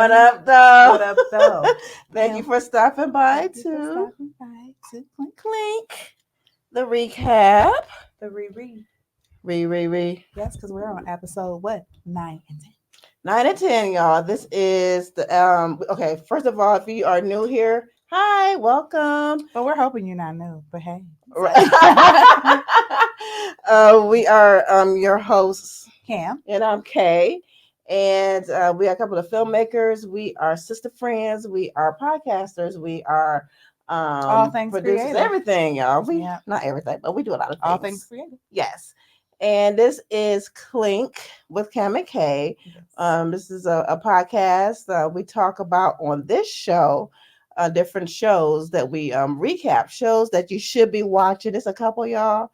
What up, though? What up, though? Thank you for stopping by Thank you for to stopping by to Clink. Clink the recap. The re. Re. Yes, because we're on episode what? 9 and 10. 9 and 10, y'all. This is the Okay, first of all, if you are new here, hi, welcome. But we're hoping you're not new. But hey, Right. We are your hosts, Cam. and I'm Kay. And we are a couple of filmmakers. We are sister friends. We are podcasters. We are All things producers. creative. Everything, y'all. We Yep. Not everything, but we do a lot of things. All things creative. Yes. And this is Clink with Cam and Kay. Yes. This is a podcast. We talk about on this show different shows that we recap, shows that you should be watching. It's a couple, y'all,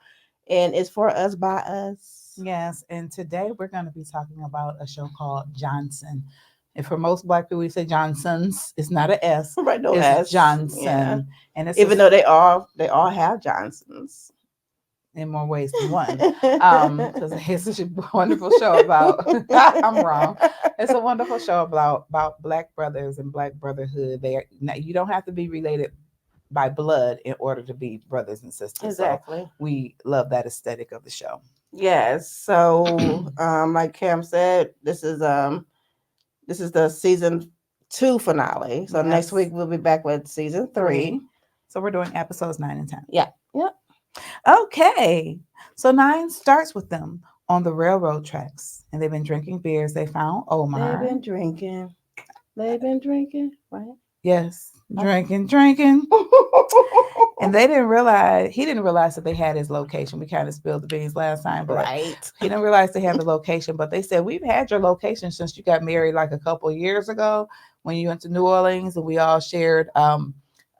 and it's for us by us. Yes, and today we're going to be talking about a show called Johnson. And for most Black people, we say Johnsons. It's not an S. Right, no it's S. Johnson. Yeah. And it's Even though they all have Johnsons. In more ways than one, because it's such a wonderful show about I'm wrong, it's a wonderful show about Black brothers and Black brotherhood. You don't have to be related by blood in order to be brothers and sisters. Exactly. So we love that aesthetic of the show. Yes. So like Cam said, this is the season 2 finale. So next week we'll be back with season 3. So we're doing episodes 9 and 10. Yeah. Okay, so 9 starts with them on the railroad tracks, and they've been drinking beers. They found Omar. They've been drinking, right? Yes, drinking. And he didn't realize that they had his location. We kind of spilled the beans last time, but right. He didn't realize they had the location. But they said, we've had your location since you got married like a couple of years ago when you went to New Orleans, and we all shared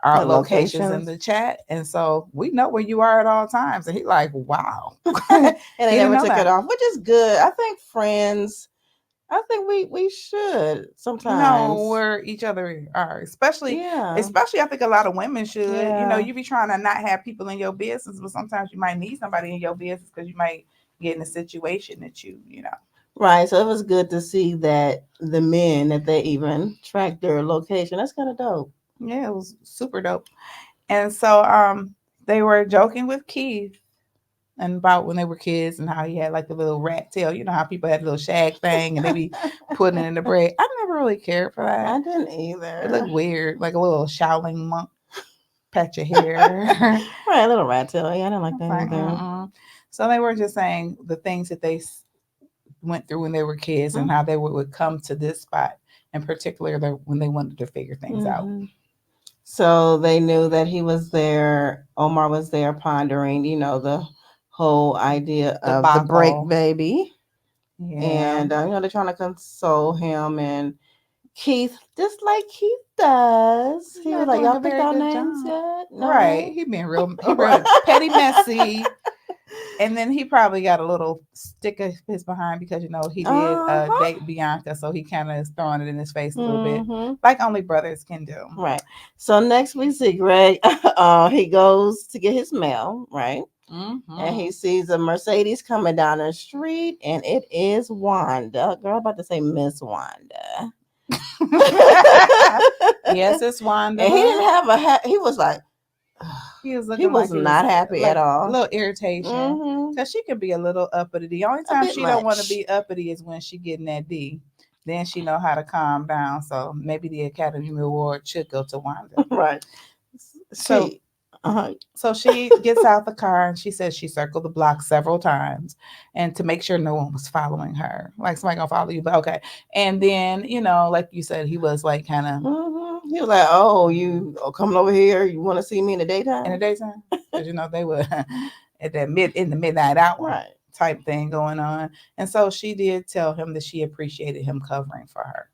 our locations in the chat, and so we know where you are at all times. And he's like, wow. And they never took it off, which is good. I think friends, we should sometimes know where each other are, especially I think a lot of women should. You be trying to not have people in your business, but sometimes you might need somebody in your business because you might get in a situation that you know. Right. So it was good to see that the men, that they even tracked their location. That's kind of dope. Yeah, it was super dope. And so they were joking with Keith and about when they were kids and how he had like the little rat tail. You know how people had a little shag thing and they be putting it in the bread. I never really cared for that. I didn't either. It looked weird, like a little Shaolin monk patch of hair. Right, a little rat tail. Yeah, I didn't like that either. So they were just saying the things that they went through when they were kids and how they would come to this spot, in particular when they wanted to figure things out. So they knew that he was there. Omar was there pondering, the whole idea of the break baby. Yeah. And, they're trying to console him. And Keith, just like Keith does, he was like, y'all picked our names yet? No? Right. He real petty, messy. And then he probably got a little stick of his behind because, he did date Bianca. So he kind of is throwing it in his face a little bit, like only brothers can do. Right. So next we see Greg. He goes to get his mail, right? And he sees a Mercedes coming down the street, and it is Wanda. Girl, I'm about to say Miss Wanda. Yes, it's Wanda. And he didn't have a hat. He was like, he was not happy at all. A little irritation because she could be a little uppity. The only time she don't want to be uppity is when she getting that D. Then she know how to calm down. So maybe the Academy Award should go to Wanda. Right. So she gets out the car and she says she circled the block several times and to make sure no one was following her. Like somebody gonna follow you, but okay. And then, like you said, he was like kind of he was like, oh, you coming over here, you want to see me in the daytime? In the daytime? Because they were at that in the midnight hour type thing going on. And so she did tell him that she appreciated him covering for her.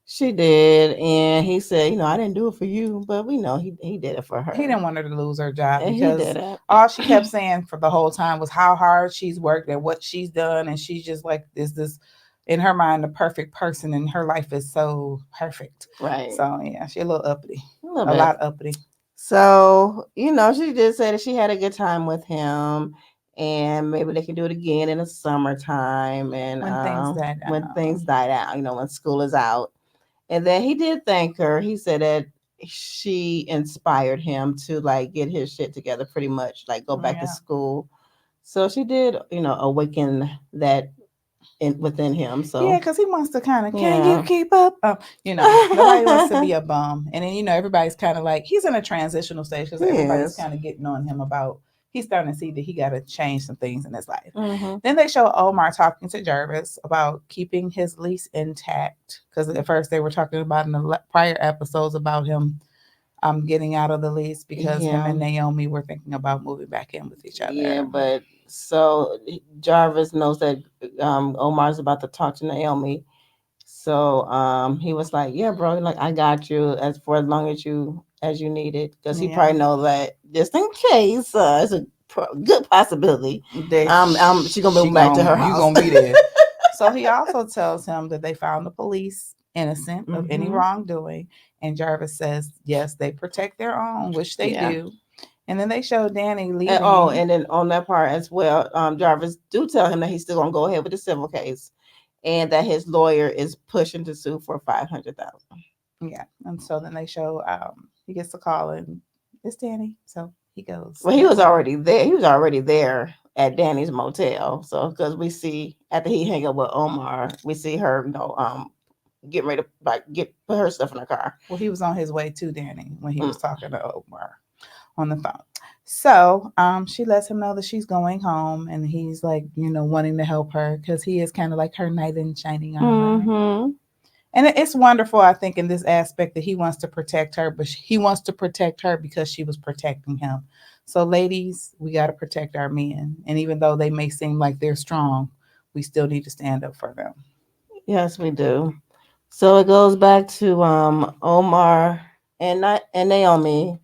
She did, and he said, I didn't do it for you, but we know he did it for her. He didn't want her to lose her job because all she kept saying for the whole time was how hard she's worked and what she's done, and she's just like this in her mind the perfect person, and her life is so perfect. Right. So yeah, she's a little uppity, a lot uppity. So she did say that she had a good time with him. And maybe they can do it again in the summertime and when things die down. When things die down, when school is out. And then he did thank her. He said that she inspired him to like get his shit together, pretty much, like go back to Yeah. school. So she did, awaken that within him. Yeah, So because he wants to kind of, can you yeah, keep up? Nobody wants to be a bum. And then, everybody's kind of like, he's in a transitional stage because he everybody's is. kind of getting on him about, he's starting to see that he got to change some things in his life. Mm-hmm. Then they show Omar talking to Jarvis about keeping his lease intact. Because at first they were talking about in the prior episodes about him getting out of the lease because him Yeah, and Naomi were thinking about moving back in with each yeah, other. but so Jarvis knows that Omar's about to talk to Naomi. So he was like, "Yeah, bro, like I got you as for as long as you need it, because he Yeah. probably know that just in case it's a good possibility. That She gonna she move back to gon' her you house." gonna be there. So he also tells him that they found the police innocent of any Hmm. wrongdoing, and Jarvis says yes, they protect their own, which they Yeah. do. And then they show Danny And, oh, leaving. and then on that part as well, Jarvis do tell him that he's still gonna go ahead with the civil case, and that his lawyer is pushing to sue for 500,000. Yeah, and so then they show he gets the call and it's Danny, so he goes Well, he that was way. already there. He was already there at Danny's motel. So, because we see after he hang up with Omar, we see her, getting ready to like put her stuff in the car. Well, he was on his way to Danny when he Mm. was talking to Omar on the phone. So she lets him know that she's going home, and he's like, wanting to help her because he is kind of like her knight in shining armor. Mm-hmm. And it's wonderful, I think, in this aspect that he wants to protect her, but he wants to protect her because she was protecting him. So, ladies, we got to protect our men. And even though they may seem like they're strong, we still need to stand up for them. Yes, we do. So it goes back to Omar and Naomi.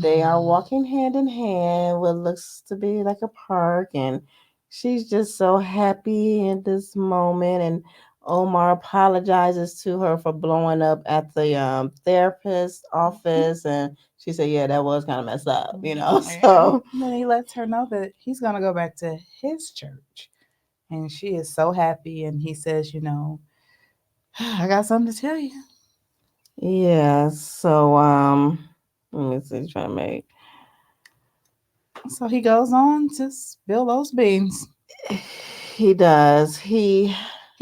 They are walking hand in hand, what looks to be like a park, and she's just so happy in this moment. And Omar apologizes to her for blowing up at the therapist office, and she said, "Yeah, that was kind of messed up." Yeah. So And then he lets her know that he's going to go back to his church. And she is so happy. And he says, I got something to tell you. yeah, so let me see, trying to make So he goes on to spill those beans. he does He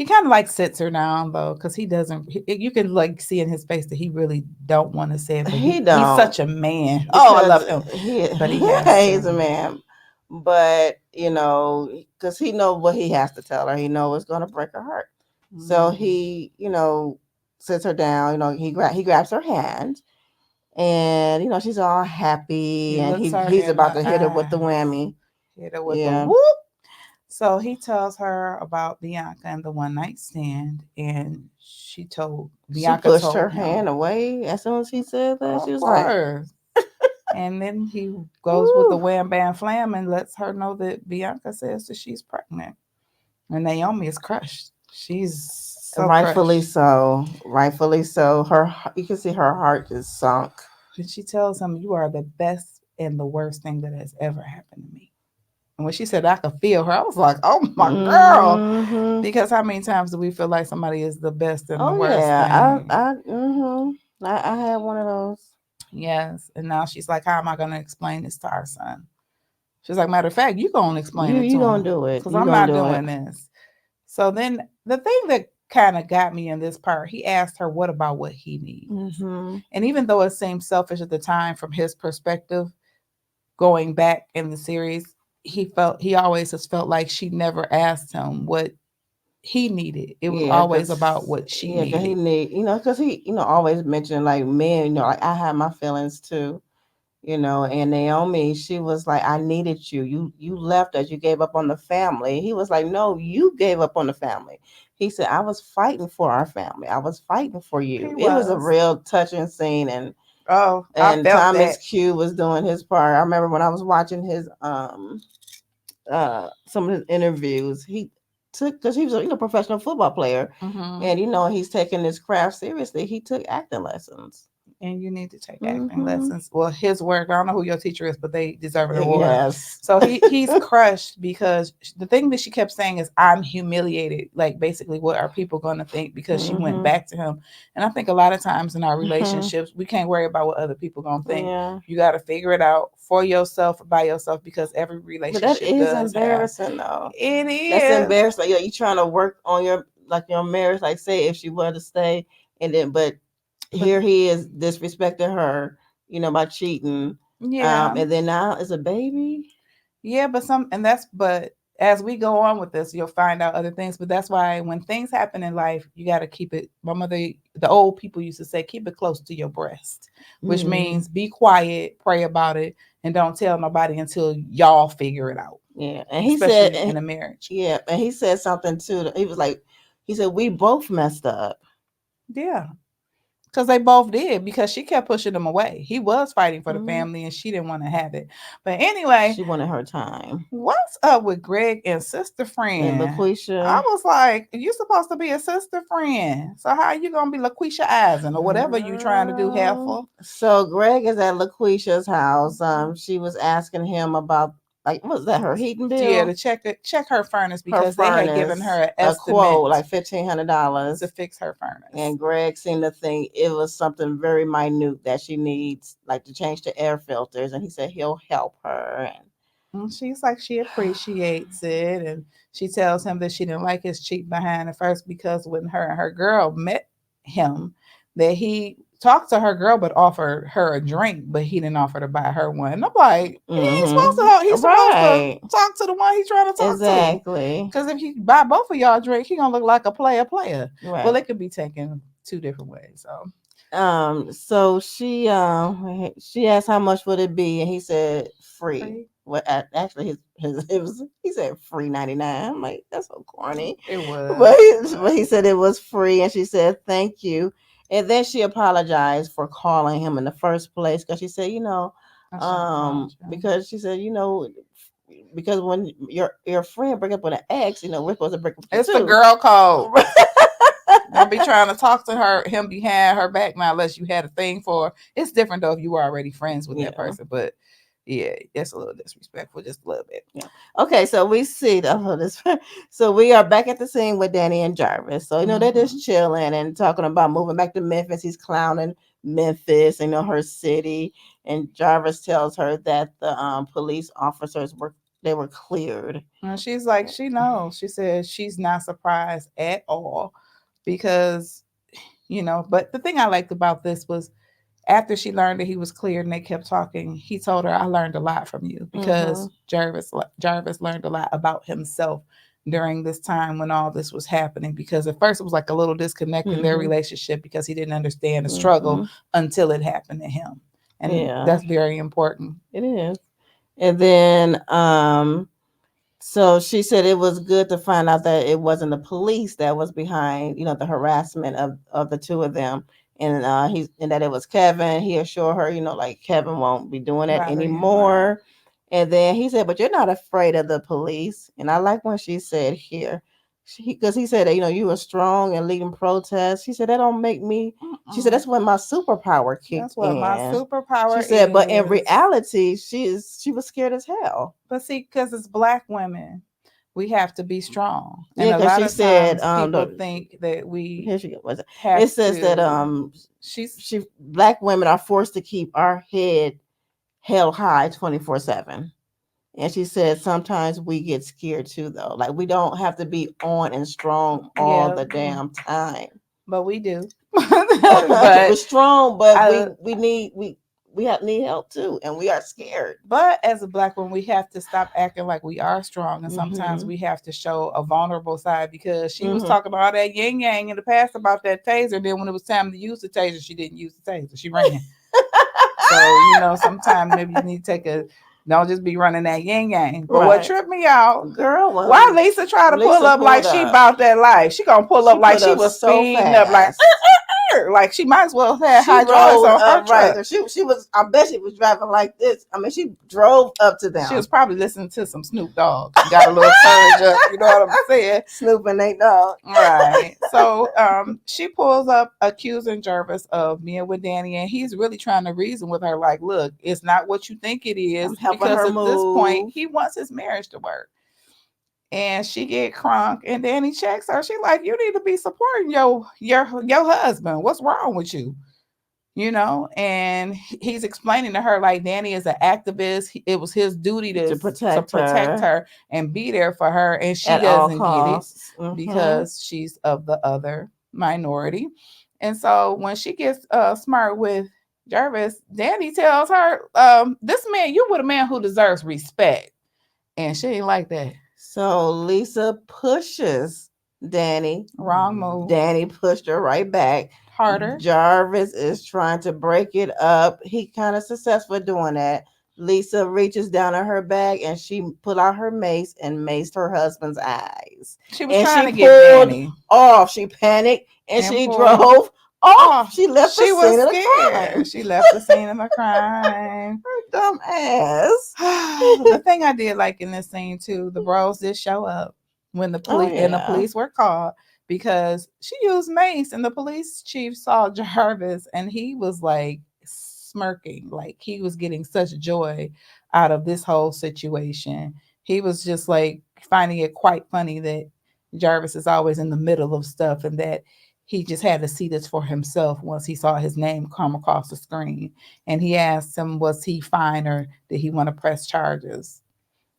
kind of like sits her down though, because he doesn't. You can like see in his face that he really don't want to say it, but he he's don't such a man. Oh, I because love him, he but he has he's to. a man, but because he know what he has to tell her, he know it's going to break her heart. So Mhm. he sits her down. He grabs her hand, and she's all happy, He and looks her he's in about the to hit her with the eyes, whammy. hit her with the Yeah, whoop. So he tells her about Bianca and the one night stand, and she Bianca pushed told her him, hand away as soon as he said that. She of was like, course. And then he goes with the "Woo." wham bam flam and lets her know that Bianca says that she's pregnant. And Naomi is crushed. She's so Rightfully crushed. so. Rightfully so. You can see her heart is sunk. And she tells him, "You are the best and the worst thing that has ever happened to me." And when she said I could feel her, I was like, "Oh my girl." Hmm. Because how many times do we feel like somebody is the best and the Oh worst yeah, thing? I had one of those. Yes. And now she's like, "How am I going to explain this to our son?" She's like, "Matter of fact, you going to explain You it to you gonna him do it? because You I'm gonna not do it? doing this." So then the thing that kind of got me in this part, he asked her, "What about what he needs?" Hmm. And even though it seemed selfish at the time from his perspective, going back in the series, he always has felt like she never asked him what he needed. It was Yeah, always about what she cause he needed. need cause he always mentioned like men. Like I have my feelings too. And Naomi, she was like, I needed you. You left us. You gave up on the family. He was like, no, you gave up on the family. He said, I was fighting for our family. I was fighting for you. He It was a was. real touching scene, and Oh, I and felt Thomas that. Q was doing his part. I remember when I was watching his some of his interviews. He took because he was a professional football player, Hmm. and he's taking this craft seriously. He took acting lessons. and you need to take acting Mm-hmm. lessons. Well, his work, I don't know who your teacher is, but they deserve an award. Yes. So he's crushed because the thing that she kept saying is, I'm humiliated. Like, basically, what are people going to think? Because she went Mm-hmm. back to him. And I think a lot of times in our Mm-hmm. relationships, we can't worry about what other people going to think. Yeah. You got to figure it out for yourself, by yourself, because every But that relationship is does have. embarrassing though. It That's is. embarrassing. You trying to work on your like your marriage, like say if she were to stay and then but But here he is disrespecting her, by cheating. yeah. And then now is a baby. Yeah, but as we go on with this, you'll find out other things. But that's why when things happen in life, you got to keep it. My mother, the old people used to say, keep it close to your breast, which Mm. means be quiet, pray about it, and don't tell nobody until y'all figure it out, Yeah, and he said, especially in a marriage. yeah, and he said something too. He was like, he said we both messed up. Yeah, because they both did, because she kept pushing him away. He was fighting for the Hmm. family and she didn't want to have it. But anyway, She wanted her time. what's up with Greg and sister And friend? I LaQuisha, was like, you supposed to be a sister friend. So how you gonna be LaQuisha Eisen or whatever you trying to do, helpful? so Greg is at LaQuisha's house. She was asking him about like what was that her heating Yeah, bill, to check her furnace her because they had given furnace, her an a quote estimate like $1,500. to fix her furnace. And Greg seemed to think it was something very minute that she needs, like to change the air filters. And he said he'll help her. And she's like, she appreciates it. And she tells him that she didn't like his cheat behind at first because when her and her girl met him, that he talked to her girl but offered her a drink, but he didn't offer to buy her one. And I'm like, he ain't supposed to. He's supposed to Right. talk to the one he's trying to talk to. Exactly. Because if he buy both of y'all a drink, he gonna look like a player. Well, Right. it could be taken two different ways. So So she asked how much would it be, and he said free. free. What actually his it was he said free 99. I'm like that's so corny, It was. but he said it was free, and she said thank you, and then she apologized for calling him in the first place because she said I shouldn't have called you. because she said because when your friend break up with an ex, we're supposed to break up with you It's the too. girl code. Don't be trying to talk to him behind her back now unless you had a thing for her. It's different though if you were already friends with that person. But yeah, that's a little disrespectful, just a little bit. Yeah. Okay, so we see this. So we are back at the scene with Danny and Jarvis. So they're just chilling and talking about moving back to Memphis. He's clowning Memphis, her city. And Jarvis tells her that the police officers were cleared. And she's like, she knows. She says she's not surprised at all because, but the thing I liked about this was after she learned that he was cleared and they kept talking, he told her, I learned a lot from you because Jarvis learned a lot about himself during this time when all this was happening, because at first it was like a little disconnect in their relationship because he didn't understand the struggle until it happened to him. And that's very important. It is. And then so she said it was good to find out that it wasn't the police that was behind, the harassment of the two of them. And and that it was Kevin. He assured her, like Kevin won't be doing that anymore. And then he said, but you're not afraid of the police. And I like when she said here, because he said, you were strong and leading protests. She said, that don't make me. She said, that's when my superpower kicked in. That's what my superpower She said, is. but in reality, she was scared as hell. But see, because it's Black women, we have to be strong. And a lot of times people think that we here she was. have It says to, that Black women are forced to keep our head held high 24/7. And she said sometimes we get scared too, though. Like we don't have to be on and strong all the damn time. But we do. We're strong, but we need help too, and we are scared. But as a Black woman, we have to stop acting like we are strong, and sometimes we have to show a vulnerable side, because she was talking all that yin yang in the past about that taser. Then when it was time to use the taser, she didn't use the taser. She ran. So sometimes maybe you need to take a. Don't just be running that yin yang. But what tripped me out, girl, why Lisa try to pull up like she about that life? She gonna pull up like she was speeding up like work. Like she might as well have she hydraulics rolled on her up right. truck. She was. I bet she was driving like this. I mean, she drove up to them. She was probably listening to some Snoop Dogg. She got a little courage up. You know what I'm saying? Snoop and Nate Dogg. Right. So she pulls up accusing Jarvis of being with Danny, and he's really trying to reason with her, like, look, it's not what you think it is. I'm helping Because her at this point, move. he wants his marriage to work. And she get crunk, and Danny checks her. She like, you need to be supporting your husband. What's wrong with you? You know, and he's explaining to her like Danny is an activist. It was his duty to protect her and be there for her, and she at all doesn't get it costs. Mm-hmm. because she's of the other minority. And so when she gets smart with Jarvis, Danny tells her, this man, you're with a man who deserves respect. And she ain't like that. So Lisa pushes Danny. Wrong move. Danny pushed her right back. Harder. Jarvis is trying to break it up. He kind of successful doing that. Lisa reaches down in her bag and she pulled out her mace and maced her husband's eyes. She was trying to get Danny off. She panicked and she drove off. She left the scene of the crime. She left the scene of the crime. Her dumb ass. The thing I did like in this scene too, the bros did show up when the police and the police were called because she used mace, and the police chief saw Jarvis and he was like smirking, like he was getting such joy out of this whole situation. He was just like finding it quite funny that Jarvis is always in the middle of stuff and that he just had to see this for himself once he saw his name come across the screen. And he asked him, was he fine or did he want to press charges?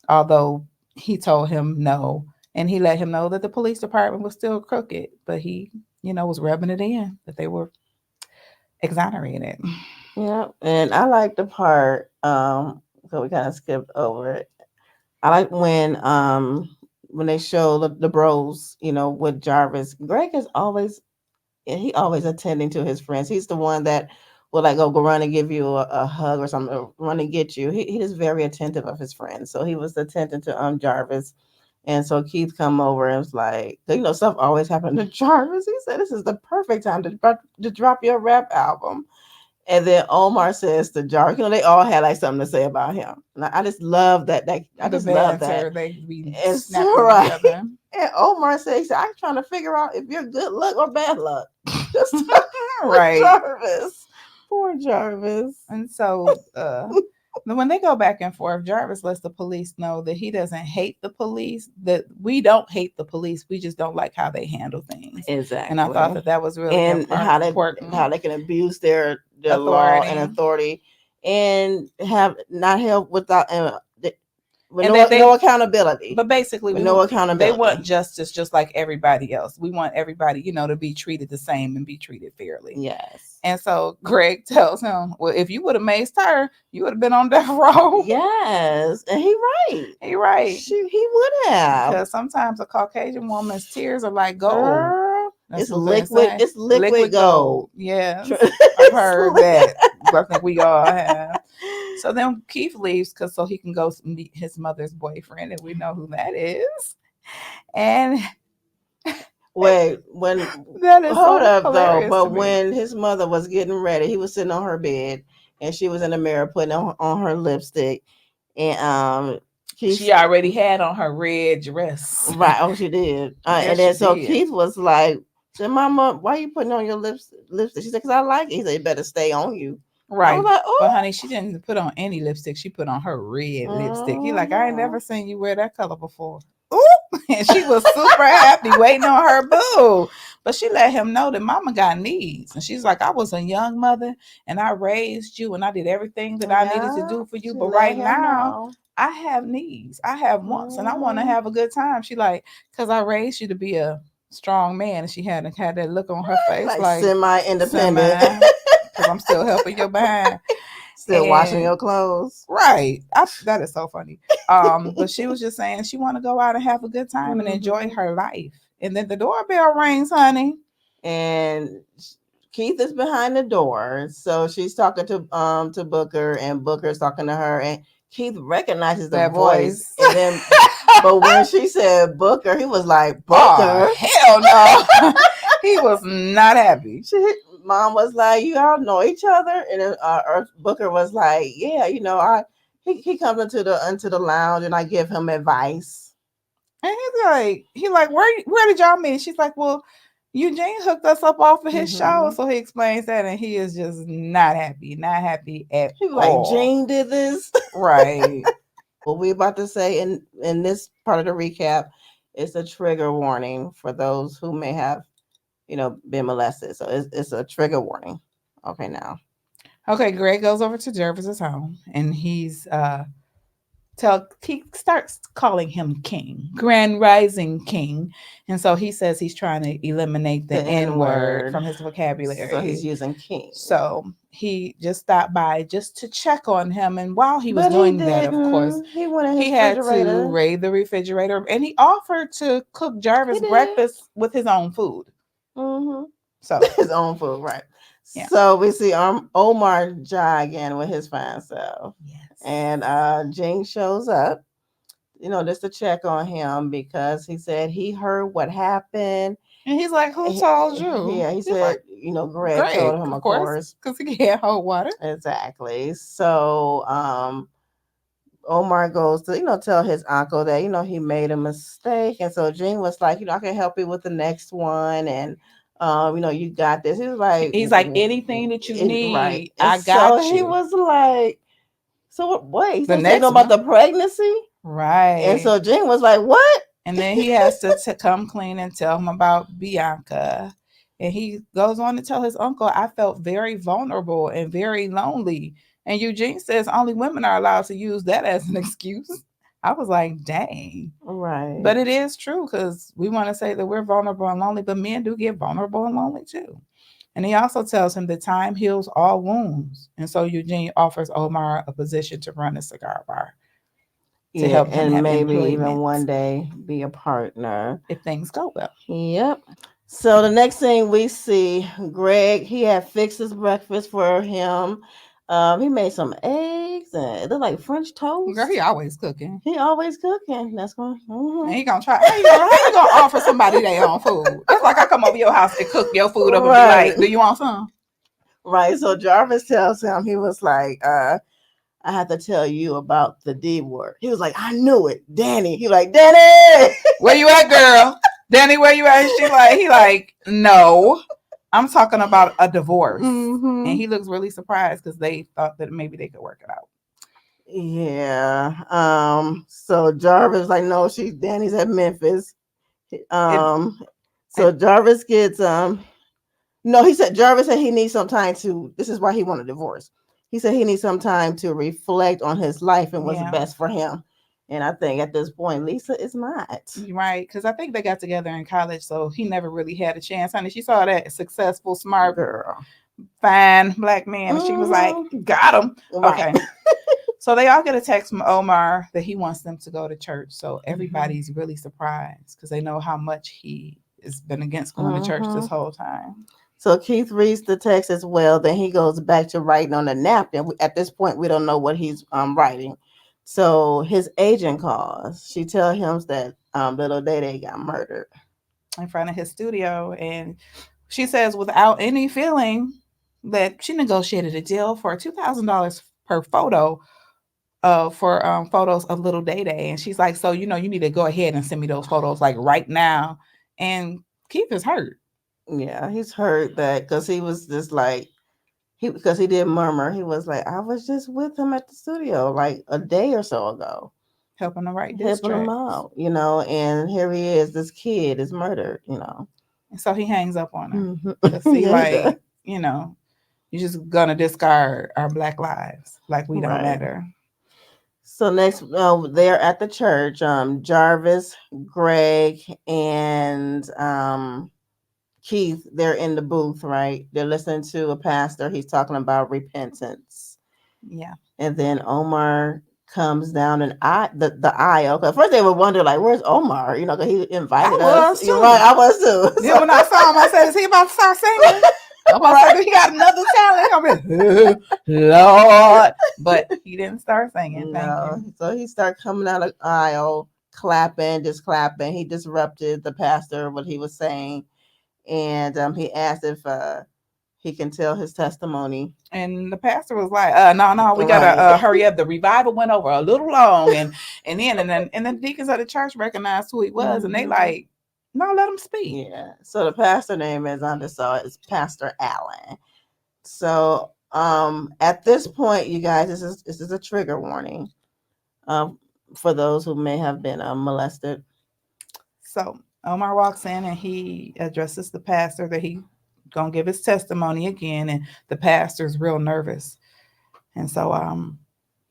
Although he told him no. And he let him know that the police department was still crooked, but he, was rubbing it in that they were exonerated. Yeah, and I like the part, so we kind of skipped over it. I like when they show the bros, with Jarvis. Greg is always attending to his friends. He's the one that will like go run and give you a hug or something, or run and get you. He is very attentive of his friends. So he was attentive to Jarvis. And so Keith come over and was like, stuff always happened to Jarvis. He said, this is the perfect time to drop your rap album. And then Omar says to Jarvis, they all had like something to say about him. And I just love that. I just love that. They be right. Together. And Omar says, I'm trying to figure out if you're good luck or bad luck. Just right. Jarvis. Poor Jarvis. And so when they go back and forth, Jarvis lets the police know that he doesn't hate the police, that we don't hate the police. We just don't like how they handle things. Exactly. And I thought that was really important. How they can abuse their law and authority and have not help without with no accountability. But basically, no accountability. They want justice just like everybody else. We want everybody, to be treated the same and be treated fairly. Yes. And so Greg tells him, well, if you would have maced her, you would have been on death row. Yes. And he right. He would have. Because sometimes a Caucasian woman's tears are like gold. It's liquid. It's liquid gold. Yeah. I've heard that. I think we all have. So then Keith leaves so he can go meet his mother's boyfriend, and we know who that is. And wait, hold up though. But when his mother was getting ready, he was sitting on her bed, and she was in the mirror putting on her lipstick, and she already had on her red dress. Right. Oh, she did. And then Keith was like, said, Mama, why are you putting on your lipstick? She said, because I like it. He said, it better stay on you. Right. I was like, but honey, she didn't put on any lipstick. She put on her red lipstick. He like, I ain't never seen you wear that color before. Ooh. And she was super happy waiting on her boo. But she let him know that Mama got needs. And she's like, I was a young mother and I raised you and I did everything that I needed to do for you. But right now, I have needs. I have wants and I want to have a good time. She like, because I raised you to be a strong man. And she had that look on her face like semi-independent. Because I'm still helping your behind. Still washing your clothes. Right. That is so funny. But she was just saying she want to go out and have a good time and enjoy her life. And then the doorbell rings, honey. And Keith is behind the door. So she's talking to Booker, and Booker's talking to her, and Keith recognizes that voice. And then but when she said Booker, he was like, Booker? Oh, hell no. He was not happy. Mom was like, "You all know each other," and then, Earth Booker was like, "Yeah, I." He comes into the lounge, and I give him advice. And he like, where did y'all meet? She's like, well, Eugene hooked us up off of his show. So he explains that, and he is just not happy at He was like, all. "Jane did this." Right. What we about to say in this part of the recap is a trigger warning for those who may have been molested. So it's a trigger warning. Okay, now. Okay, Greg goes over to Jervis's home, and he starts calling him King, Grand Rising King, and so he says he's trying to eliminate the N word from his vocabulary. So he's using King. So he just stopped by just to check on him, and while he was doing that, of course, he had to raid the refrigerator, and he offered to cook Jarvis breakfast with his own food. Mm-hmm. So his own food, right? Yeah. So we see Omar jogging with his fine self. Yes. And Jing shows up, just to check on him because he said he heard what happened. And he's like, who told you? Yeah, he said, like, Greg told him, of course. Because he can't hold water. Exactly. So Omar goes to, tell his uncle that, he made a mistake. And so Jing was like, I can help you with the next one. And you got this. He's like anything that you need, right? I got you. He was like, so what? He said something about the pregnancy, right? And so Jing was like, what? And then he has to come clean and tell him about Bianca. And he goes on to tell his uncle, I felt very vulnerable and very lonely. And Eugene says only women are allowed to use that as an excuse. I was like, dang. Right. But it is true because we want to say that we're vulnerable and lonely, but men do get vulnerable and lonely too. And he also tells him that time heals all wounds. And so Eugene offers Omar a position to run a cigar bar. To help him and maybe even one day be a partner. If things go well. Yep. So the next thing we see, Greg, he had fixed his breakfast for him. He made some eggs and they're like French toast. Girl, he always cooking. He always cooking. That's going. And he gonna try. How you gonna offer somebody their own food? That's like I come over your house and cook your food up and be like, "Do you want some?" Right. So Jarvis tells him, he was like, I have to tell you about the D word. He was like, I knew it, Danny. He like, Danny, where you at, girl? Danny, where you at? And he like, no. I'm talking about a divorce. Mm-hmm. And he looks really surprised because they thought that maybe they could work it out. Yeah. So Jarvis like, no, Danny's at Memphis. So Jarvis gets no, he said Jarvis said he needs some time to. This is why he wanted a divorce. He said he needs some time to reflect on his life and what's best for him. And I think at this point, Lisa is not. Right. Because I think they got together in college. So he never really had a chance. Honey, she saw that successful, smart, girl, fine black man. And she was like, got him. Right. Okay. So they all get a text from Omar that he wants them to go to church. So everybody's really surprised because they know how much he has been against going to church this whole time. So Keith reads the text as well. Then he goes back to writing on the napkin. At this point, we don't know what he's writing. So his agent calls. She tells him that little Day got murdered in front of his studio, and she says without any feeling that she negotiated a deal for $2,000 per photo for photos of little Day. And she's like, so you need to go ahead and send me those photos like right now. And Keith is hurt. Yeah, he's hurt that because he was just like because he did murmur. He was like, I was just with him at the studio like a day or so ago, helping him write helping him out, and here he is. This kid is murdered, And so he hangs up on her to see like, you're just gonna discard our Black lives like we don't matter. So next, they're at the church. Jarvis, Greg, and Keith, they're in the booth, right? They're listening to a pastor. He's talking about repentance. Yeah. And then Omar comes down and the aisle. Because first they were wondering, like, where's Omar? Because he invited us. You're right, I was too. Yeah, when I saw him, I said, is he about to start singing? Right. He got another talent. I'm like, Lord. But he didn't start singing. No. So he started coming out of the aisle, clapping. He disrupted the pastor, what he was saying. And he asked if he can tell his testimony. And the pastor was like, no, we gotta Right. hurry up. The revival went over a little long, and then the deacons of the church recognized who he was, and they like, no, let him speak. Yeah. So the pastor name, as I understood, is Pastor Allen. So at this point, you guys, this is a trigger warning for those who may have been molested. So Omar walks in and he addresses the pastor that he gonna give his testimony again, and the pastor's real nervous. And so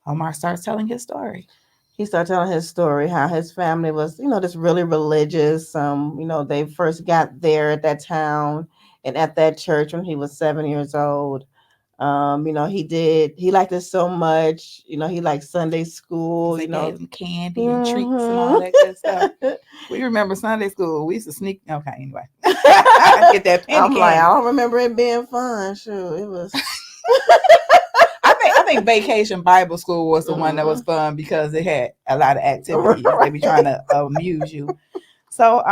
Omar starts telling his story. He started telling his story, how his family was, just really religious. They first got there at that town and at that church when he was 7 years old. He liked it so much. He liked Sunday school. They gave him candy and treats and all that good stuff. We remember Sunday school. We used to sneak. Okay, anyway. Get that penny I'm candy. like, I don't remember it being fun. Sure, it was. I think Vacation Bible School was the one that was fun because it had a lot of activities. Right. They be trying to amuse you. So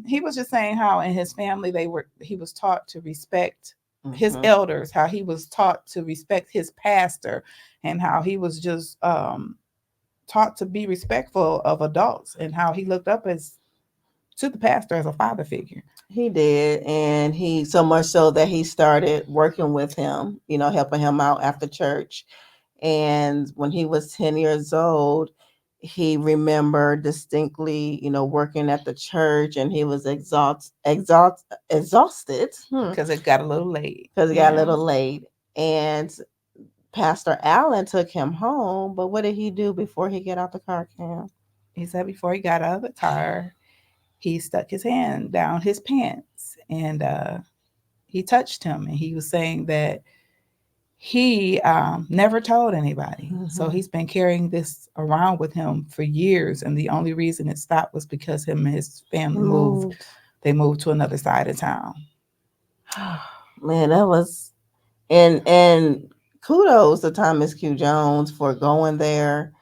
he was just saying how in his family he was taught to respect his elders, how he was taught to respect his pastor, and how he was just taught to be respectful of adults, and how he looked up to the pastor as a father figure. He did, and he so much so that he started working with him, helping him out after church. And when he was 10 years old, he remembered distinctly, working at the church, and he was exhausted because it got a little late. And Pastor Allen took him home. But what did he do before he got out the car, Cam? He said before he got out of the car, he stuck his hand down his pants and he touched him, and he was saying that he never told anybody. So he's been carrying this around with him for years, and the only reason it stopped was because him and his family moved. They moved to another side of town. Man, that was and kudos to Thomas Q. Jones for going there.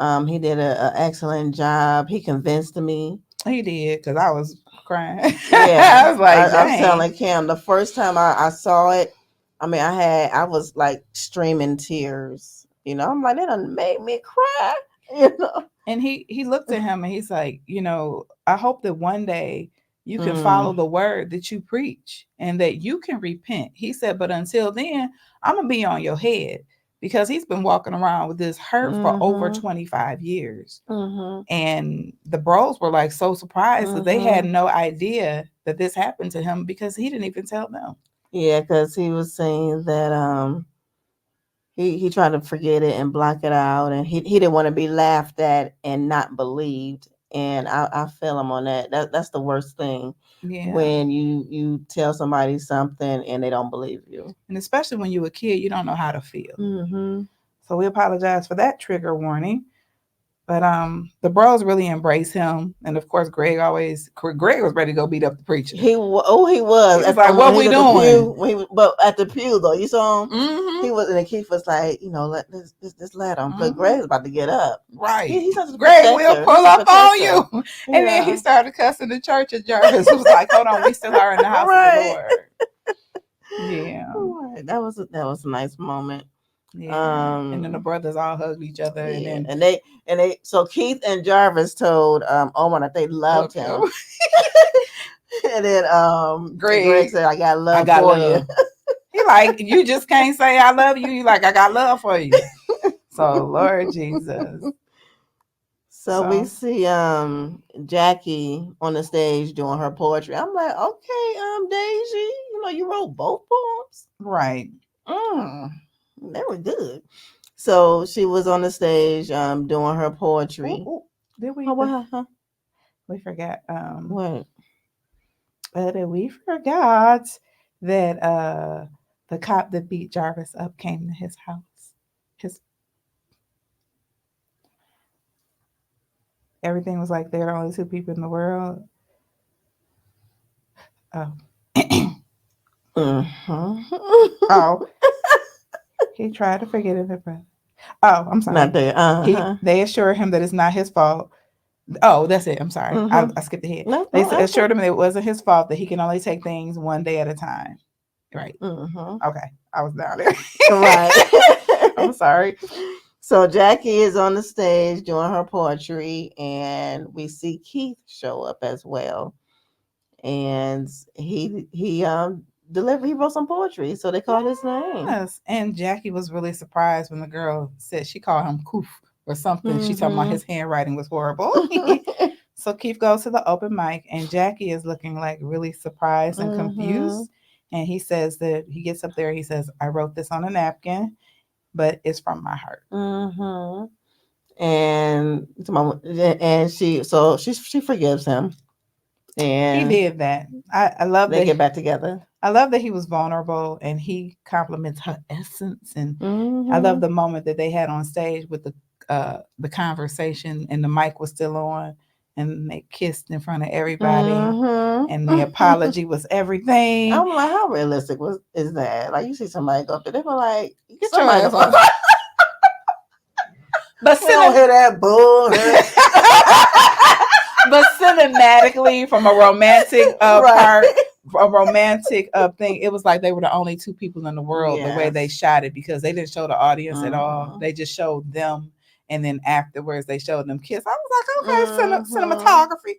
He did an excellent job. He convinced me. He did, because I was crying. Yeah, I was like, I'm telling Cam, the first time I saw it, I was like streaming tears. I'm like, they done made me cry. And he looked at him and he's like, I hope that one day you can follow the word that you preach and that you can repent. He said, but until then, I'm gonna be on your head, because he's been walking around with this hurt for over 25 years. And the bros were like so surprised that they had no idea that this happened to him, because he didn't even tell them. Yeah, because he was saying that he tried to forget it and block it out, and he didn't want to be laughed at and not believed. And I feel him on that. That's the worst thing. Yeah. When you tell somebody something and they don't believe you. And especially when you're a kid, you don't know how to feel. So we apologize for that trigger warning. But the bros really embrace him, and of course, Greg was ready to go beat up the preacher. He was. He was like, "What we doing?" But at the pew though, you saw him. He was, and Keith was like, just let him. But Greg's about to get up. Right. He's Greg will pull up on you. And then he started cussing the church, and Jarvis was like, "Hold on, we still are in the house of the Lord." Yeah. Right. That was a nice moment. Yeah. And then the brothers all hugged each other, and they so Keith and Jarvis told Omar that they loved him. And then Greg said, I got love for you. He like, you just can't say I love you. You like, I got love for you. So Lord Jesus. So we see Jackie on the stage doing her poetry. I'm like, okay, Daisy, you wrote both poems. Right. They were good. So she was on the stage doing her poetry. Did we? We forgot. What? That we forgot that the cop that beat Jarvis up came to his house. Everything was like there are only two people in the world. Oh. Oh. He tried to forget it, but I'm sorry. Not there. They assured him that it's not his fault. Oh, that's it. I'm sorry. I skipped ahead. They assured him that it wasn't his fault, that he can only take things one day at a time. Right. Mm-hmm. Okay. I was down there. Right. I'm sorry. So Jackie is on the stage doing her poetry, and we see Keith show up as well. And he wrote some poetry, so they called his name. Yes. And Jackie was really surprised when the girl said she called him Koof or something. She talking about Mm-hmm. his handwriting was horrible. So Keith goes to the open mic, and Jackie is looking like really surprised and Mm-hmm. confused. And he says that he gets up there. He says, "I wrote this on a napkin, but it's from my heart." Mm-hmm. And she forgives him, He and did that. I love they that. get back together. I love that he was vulnerable and he compliments her essence. And I love Mm-hmm. the moment that they had on stage with the conversation and the mic was still on, and they kissed in front of everybody, and the Mm-hmm. apology was everything. I'm like, how realistic is that? Like, you see somebody go up there, they were like, Get your somebody ass go. off. But We don't hear that bull. but cinematically, from a romantic part, Right. a romantic thing, it was like they were the only two people in the world the way they Yes. shot it, because they didn't show the audience at all. Mm-hmm. They just showed them, and then afterwards they showed them kiss. I was like, okay, Mm-hmm. cinematography.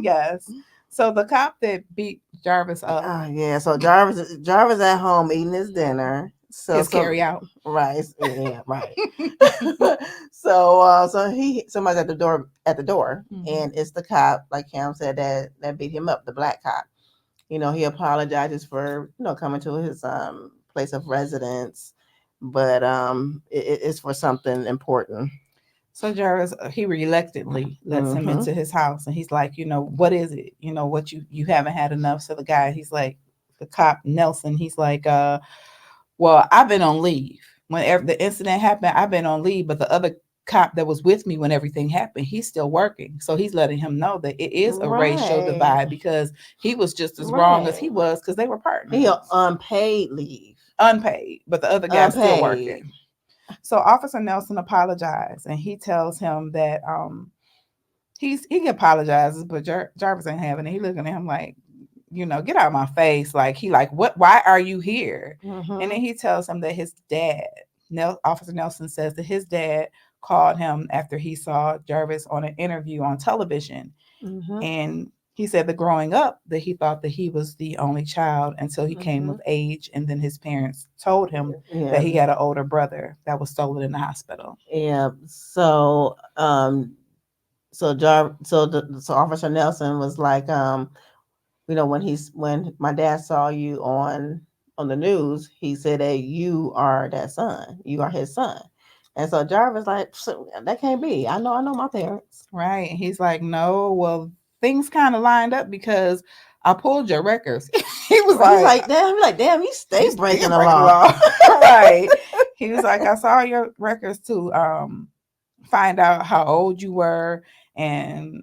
Yes. So the cop that beat Jarvis up, Oh yeah. So Jarvis at home eating his dinner. So his some carry out. right. Yeah, right. Somebody's at the door, Mhm. and it's the cop, like Cam said, that beat him up, the black cop. He apologizes for coming to his place of residence, but it's for something important. So Jarvis, he reluctantly lets him Mm-hmm. into his house, and he's like, what is it? What you haven't had enough. So the guy, he's like, the cop Nelson, he's like, well, I've been on leave. Whenever the incident happened, I've been on leave, but the other cop that was with me when everything happened, he's still working. So he's letting him know that it is a racial Right. divide, because he was just as wrong as Right. he was, because they were He partners. on unpaid leave. Unpaid, but the other guy's still Unpaid. working. So Officer Nelson apologized, and he tells him that he apologizes, but Jarvis ain't having it. He looking at him like, get out of my face. Like, he like, what? Why are you here? And Mm-hmm. then he tells him that his dad, Officer Nelson says that his dad called him after he saw Jarvis on an interview on television, Mm-hmm. and he said that growing up that he thought that he was the only child until he came Mm-hmm. of age, and then his parents told him that Yeah. he had an older brother that was stolen in the hospital. Yeah. So Officer Nelson was like, when my dad saw you on the news, he said that you are that son. You are his son. And so Jarvis like, that can't be. I know my parents. Right. And he's like, no, well, things kind of lined up because I pulled your records. He was Right. like, He's like, damn, you stay you breaking still the breaking the law. law. Right. He was like, I saw your records to find out how old you were. And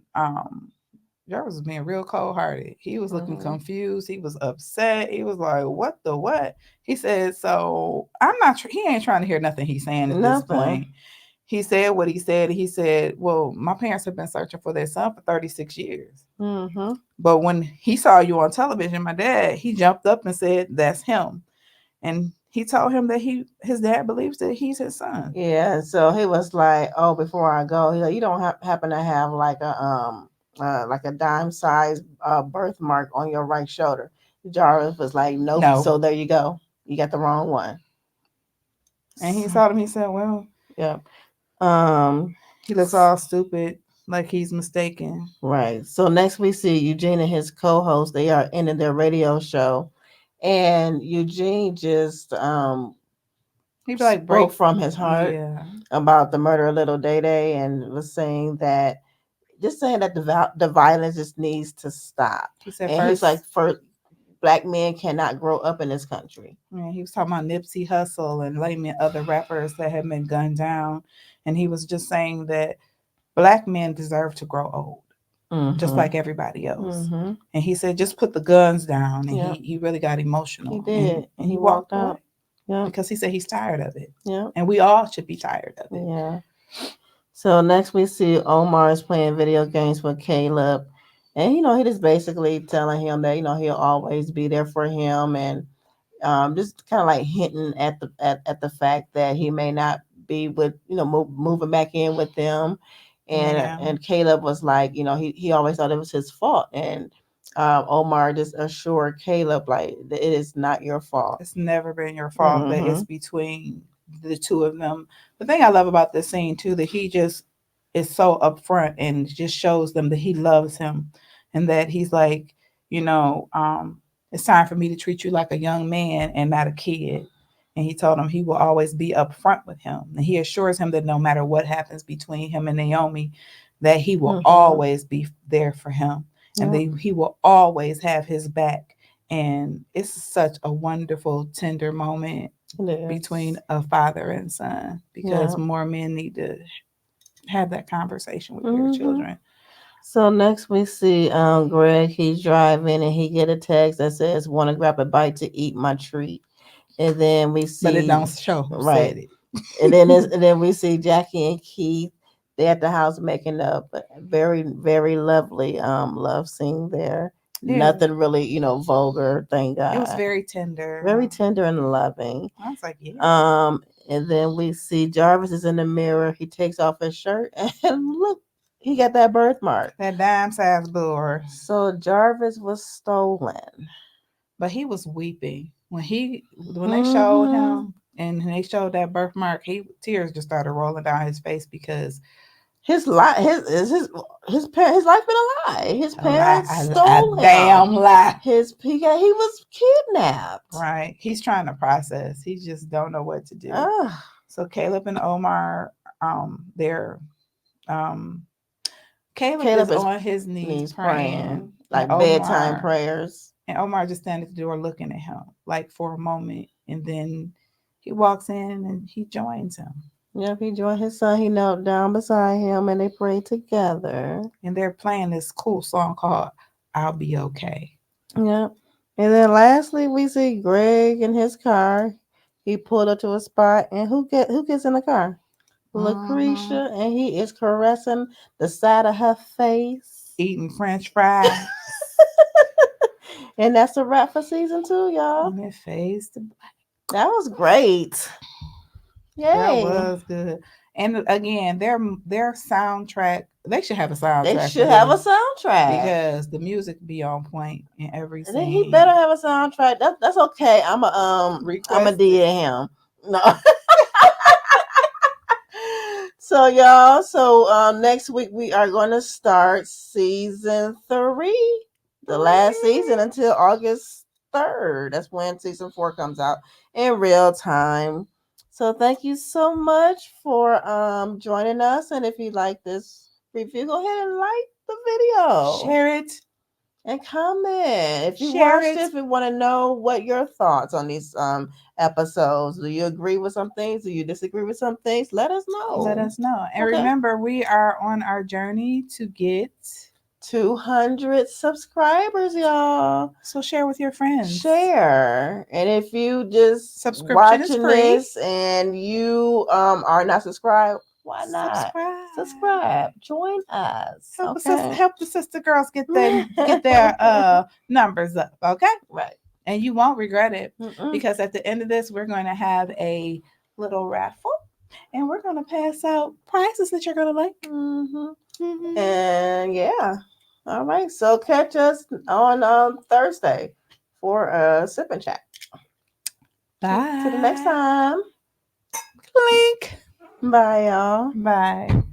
Jarvis was being real cold hearted. He was looking Mm-hmm. confused. He was upset. He was like, what the what? He said, so I'm not, he ain't trying to hear nothing he's saying at this Nothing. point. He said what he said. He said, well, my parents have been searching for their son for 36 years. Mm-hmm. But when he saw you on television, my dad, he jumped up and said, that's him. And he told him that his dad believes that he's his son. Yeah. So he was like, oh, before I go, he like, you don't happen to have like a dime size birthmark on your right shoulder. Jarvis was like, nope. No. So there you go. You got the wrong one. And he saw him, he said, well, Yep. Um, he looks all stupid, like he's mistaken. right. So next we see Eugene and his co-host. They are ending their radio show, and Eugene just He'd be like, spoke break. from his heart Yeah. about the murder of little Day Day, and was saying that the violence just needs to stop. He said, And he's first, like, first, black men cannot grow up in this country. yeah, he was talking about Nipsey Hussle and naming other rappers that had been gunned down. And he was just saying that black men deserve to grow old, just Mm-hmm. like everybody else. Mm-hmm. And he said, just put the guns down. And Yep. he really got emotional. He did. And he walked walked away out. Yep. because he said he's tired of it. Yep. And we all should be tired of it. Yeah. So next we see Omar is playing video games with Caleb. And he just basically telling him that he'll always be there for him, and just kind of like hinting at the fact that he may not be with moving back in with them, and Caleb was like, he always thought it was his fault, and Omar just assured Caleb like that it is not your fault. It's never been your fault. That it's between the two of them. The thing I love about this scene too, that he just is so upfront and just shows them that he loves him, and that he's like, you know, it's time for me to treat you like a young man and not a kid. And he told him he will always be upfront with him, and he assures him that no matter what happens between him and Naomi, that he will always be there for him, and that he will always have his back. And it's such a wonderful, tender moment between a father and son, because more men need to have that conversation with their children. So next we see Greg. He's driving and he get a text that says, "Want to grab a bite to eat my treat." And then we see, but it don't show who said it. and then we see Jackie and Keith. They at the house making up a very, very lovely love scene there. Yeah. Nothing really, vulgar, thank God. It was very tender. Very tender and loving. I was like, yeah. And then we see Jarvis is in the mirror. He takes off his shirt and look, he got that birthmark. That dime size bore. So Jarvis was stolen. But he was weeping. When they showed him and they showed that birthmark, tears just started rolling down his face, because his life been a lie. His parents stole him. Damn lie. He was kidnapped. Right. He's trying to process. He just don't know what to do. So Caleb and Omar, Caleb is on his knees praying like bedtime prayers. And Omar just standing at the door looking at him like for a moment, and then he walks in and he joins him. Yep, he joined his son. He knelt down beside him and they prayed together. And they're playing this cool song called "I'll Be Okay." Yep. And then lastly, we see Greg in his car. He pulled up to a spot, and who gets in the car? Lucretia, and he is caressing the side of her face, eating French fries. And that's a wrap for season 2, y'all. And it fades to black. That was great. Yay. That was good. And again, their soundtrack, they should have a soundtrack. They should have a soundtrack, because the music be on point in every scene. And he better have a soundtrack. That's okay. I'm a DM him. No. So y'all, next week we are going to start season 3, the last season until August 3rd. That's when season 4 comes out in real time. So thank you so much for joining us. And if you like this review, go ahead and like the video, share it, and comment. If you watched it, if you want to know what your thoughts on these episodes. Do you agree with some things? Do you disagree with some things? Let us know. And remember, we are on our journey to get 200 subscribers, y'all. So share with your friends. Share. And if you just watching this and you are not subscribed, why not? Subscribe. Join us. Help the sister girls get their numbers up, okay? Right. And you won't regret it, because at the end of this, we're going to have a little raffle, and we're going to pass out prizes that you're going to like. And yeah. All right. So catch us on Thursday for a sip and chat. Bye. Till the next time. Clink. Bye, y'all. Bye.